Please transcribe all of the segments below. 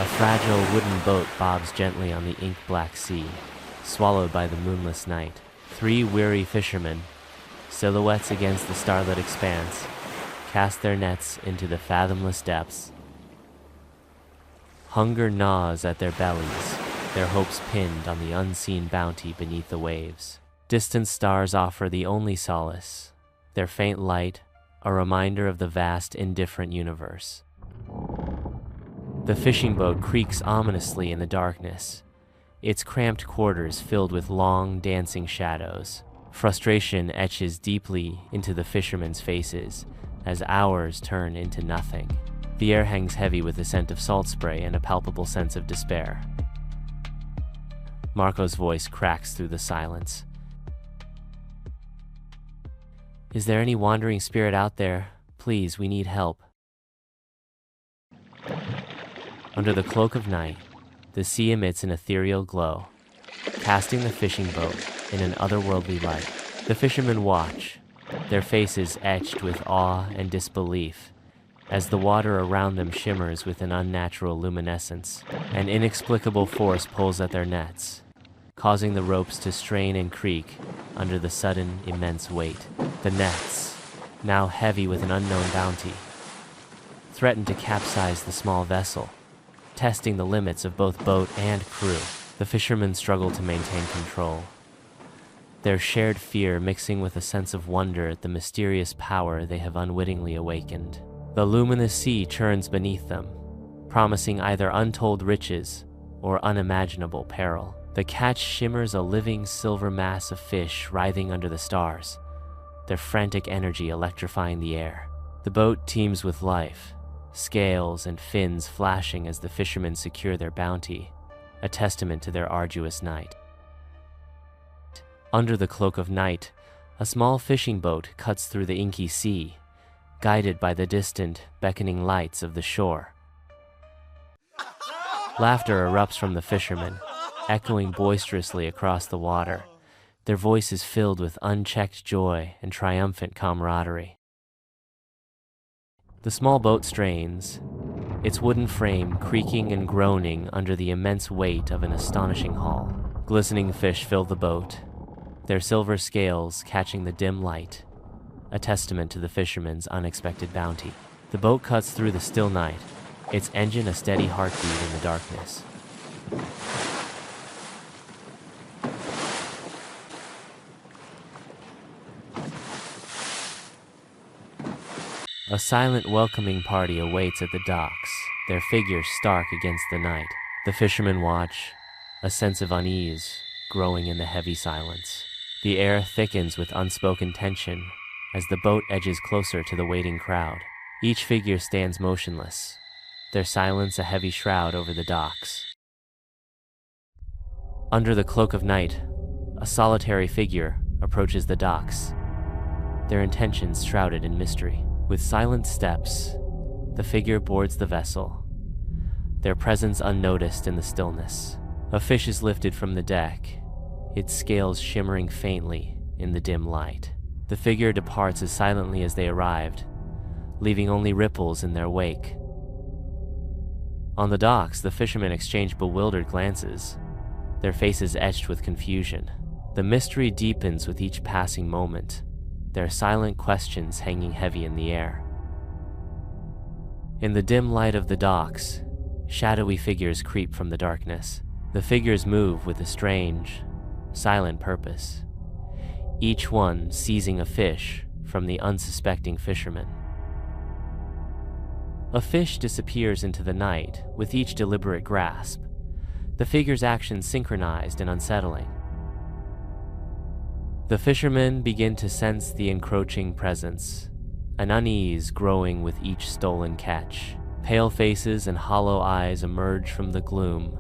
A fragile wooden boat bobs gently on the ink-black sea, swallowed by the moonless night. 3 weary fishermen, silhouettes against the starlit expanse, cast their nets into the fathomless depths. Hunger gnaws at their bellies, their hopes pinned on the unseen bounty beneath the waves. Distant stars offer the only solace, their faint light a reminder of the vast, indifferent universe. The fishing boat creaks ominously in the darkness, its cramped quarters filled with long, dancing shadows. Frustration etches deeply into the fishermen's faces as hours turn into nothing. The air hangs heavy with the scent of salt spray and a palpable sense of despair. Marco's voice cracks through the silence. "Is there any wandering spirit out there? Please, we need help." Under the cloak of night, the sea emits an ethereal glow, casting the fishing boat in an otherworldly light. The fishermen watch, their faces etched with awe and disbelief, as the water around them shimmers with an unnatural luminescence. An inexplicable force pulls at their nets, causing the ropes to strain and creak under the sudden, immense weight. The nets, now heavy with an unknown bounty, threaten to capsize the small vessel, testing the limits of both boat and crew. The fishermen struggle to maintain control, their shared fear mixing with a sense of wonder at the mysterious power they have unwittingly awakened. The luminous sea churns beneath them, promising either untold riches or unimaginable peril. The catch shimmers a living silver mass of fish writhing under the stars, their frantic energy electrifying the air. The boat teems with life, scales and fins flashing as the fishermen secure their bounty, a testament to their arduous night. Under the cloak of night, a small fishing boat cuts through the inky sea, guided by the distant, beckoning lights of the shore. Laughter erupts from the fishermen, echoing boisterously across the water, their voices filled with unchecked joy and triumphant camaraderie. The small boat strains, its wooden frame creaking and groaning under the immense weight of an astonishing haul. Glistening fish fill the boat, their silver scales catching the dim light, a testament to the fishermen's unexpected bounty. The boat cuts through the still night, its engine a steady heartbeat in the darkness. A silent, welcoming party awaits at the docks, their figures stark against the night. The fishermen watch, a sense of unease growing in the heavy silence. The air thickens with unspoken tension as the boat edges closer to the waiting crowd. Each figure stands motionless, their silence a heavy shroud over the docks. Under the cloak of night, a solitary figure approaches the docks, their intentions shrouded in mystery. With silent steps, the figure boards the vessel, their presence unnoticed in the stillness. A fish is lifted from the deck, its scales shimmering faintly in the dim light. The figure departs as silently as they arrived, leaving only ripples in their wake. On the docks, the fishermen exchange bewildered glances, their faces etched with confusion. The mystery deepens with each passing moment, their silent questions hanging heavy in the air. In the dim light of the docks, shadowy figures creep from the darkness. The figures move with a strange, silent purpose, each one seizing a fish from the unsuspecting fisherman. A fish disappears into the night with each deliberate grasp, the figure's actions synchronized and unsettling. The fishermen begin to sense the encroaching presence, an unease growing with each stolen catch. Pale faces and hollow eyes emerge from the gloom,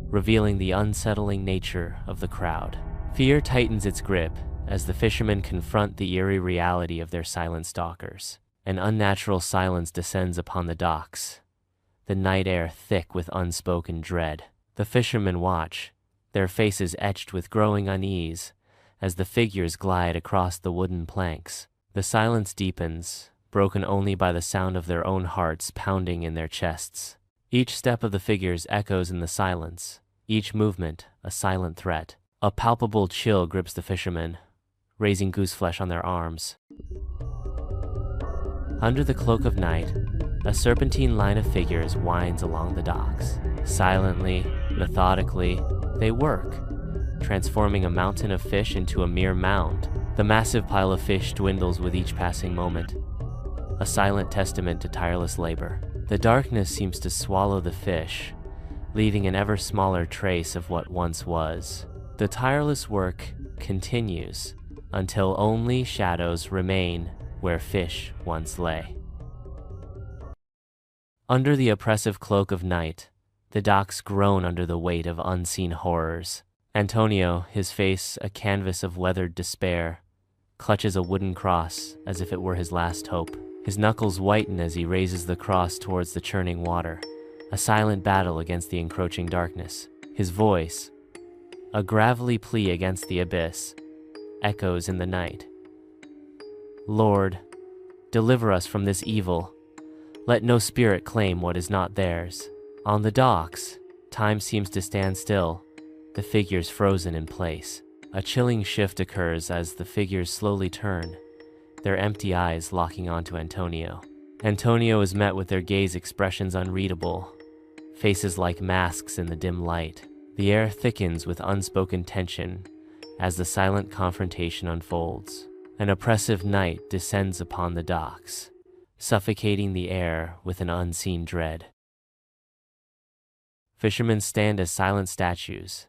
revealing the unsettling nature of the crowd. Fear tightens its grip as the fishermen confront the eerie reality of their silent stalkers. An unnatural silence descends upon the docks, the night air thick with unspoken dread. The fishermen watch, their faces etched with growing unease, as the figures glide across the wooden planks. The silence deepens, broken only by the sound of their own hearts pounding in their chests. Each step of the figures echoes in the silence, each movement a silent threat. A palpable chill grips the fishermen, raising gooseflesh on their arms. Under the cloak of night, a serpentine line of figures winds along the docks. Silently, methodically, they work, transforming a mountain of fish into a mere mound. The massive pile of fish dwindles with each passing moment, a silent testament to tireless labor. The darkness seems to swallow the fish, leaving an ever smaller trace of what once was. The tireless work continues until only shadows remain where fish once lay. Under the oppressive cloak of night, the docks groan under the weight of unseen horrors. Antonio, his face a canvas of weathered despair, clutches a wooden cross as if it were his last hope. His knuckles whiten as he raises the cross towards the churning water, a silent battle against the encroaching darkness. His voice, a gravelly plea against the abyss, echoes in the night. Lord, deliver us from this evil. Let no spirit claim what is not theirs. On the docks, time seems to stand still, the figures frozen in place. A chilling shift occurs as the figures slowly turn, their empty eyes locking onto Antonio. Antonio is met with their gaze expressions unreadable, faces like masks in the dim light. The air thickens with unspoken tension as the silent confrontation unfolds. An oppressive night descends upon the docks, suffocating the air with an unseen dread. Fishermen stand as silent statues,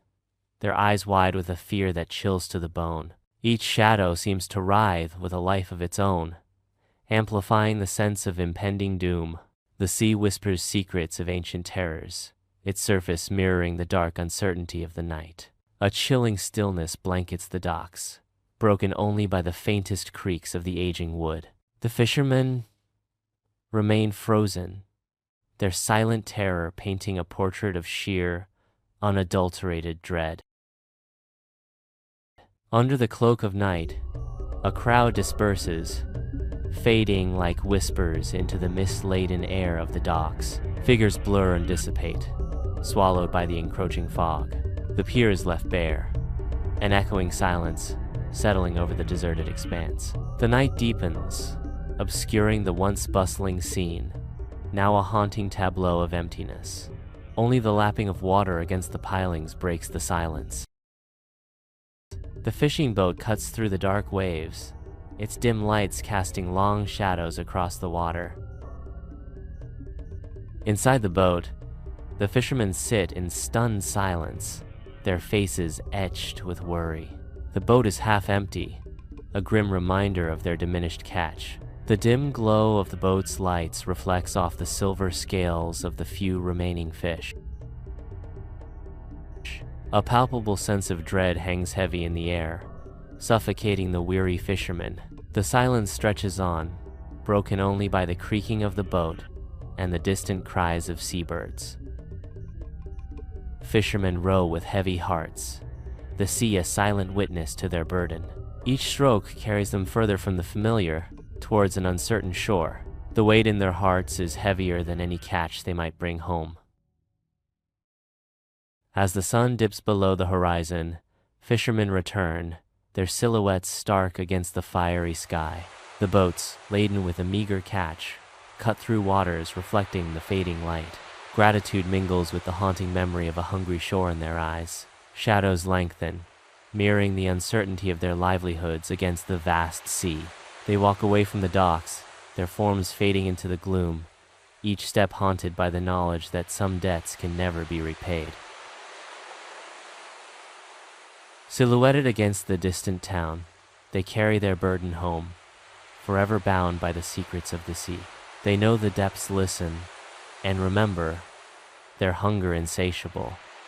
their eyes wide with a fear that chills to the bone. Each shadow seems to writhe with a life of its own, amplifying the sense of impending doom. The sea whispers secrets of ancient terrors, its surface mirroring the dark uncertainty of the night. A chilling stillness blankets the docks, broken only by the faintest creaks of the aging wood. The fishermen remain frozen, their silent terror painting a portrait of sheer, unadulterated dread. Under the cloak of night, a crowd disperses, fading like whispers into the mist-laden air of the docks. Figures blur and dissipate, swallowed by the encroaching fog. The pier is left bare, an echoing silence settling over the deserted expanse. The night deepens, obscuring the once bustling scene, now a haunting tableau of emptiness. Only the lapping of water against the pilings breaks the silence. The fishing boat cuts through the dark waves, its dim lights casting long shadows across the water. Inside the boat, the fishermen sit in stunned silence, their faces etched with worry. The boat is half empty, a grim reminder of their diminished catch. The dim glow of the boat's lights reflects off the silver scales of the few remaining fish. A palpable sense of dread hangs heavy in the air, suffocating the weary fishermen. The silence stretches on, broken only by the creaking of the boat and the distant cries of seabirds. Fishermen row with heavy hearts, the sea a silent witness to their burden. Each stroke carries them further from the familiar, towards an uncertain shore. The weight in their hearts is heavier than any catch they might bring home. As the sun dips below the horizon, fishermen return, their silhouettes stark against the fiery sky. The boats, laden with a meager catch, cut through waters reflecting the fading light. Gratitude mingles with the haunting memory of a hungry shore in their eyes. Shadows lengthen, mirroring the uncertainty of their livelihoods against the vast sea. They walk away from the docks, their forms fading into the gloom, each step haunted by the knowledge that some debts can never be repaid. Silhouetted against the distant town, they carry their burden home, forever bound by the secrets of the sea. They know the depths listen, and remember, their hunger insatiable.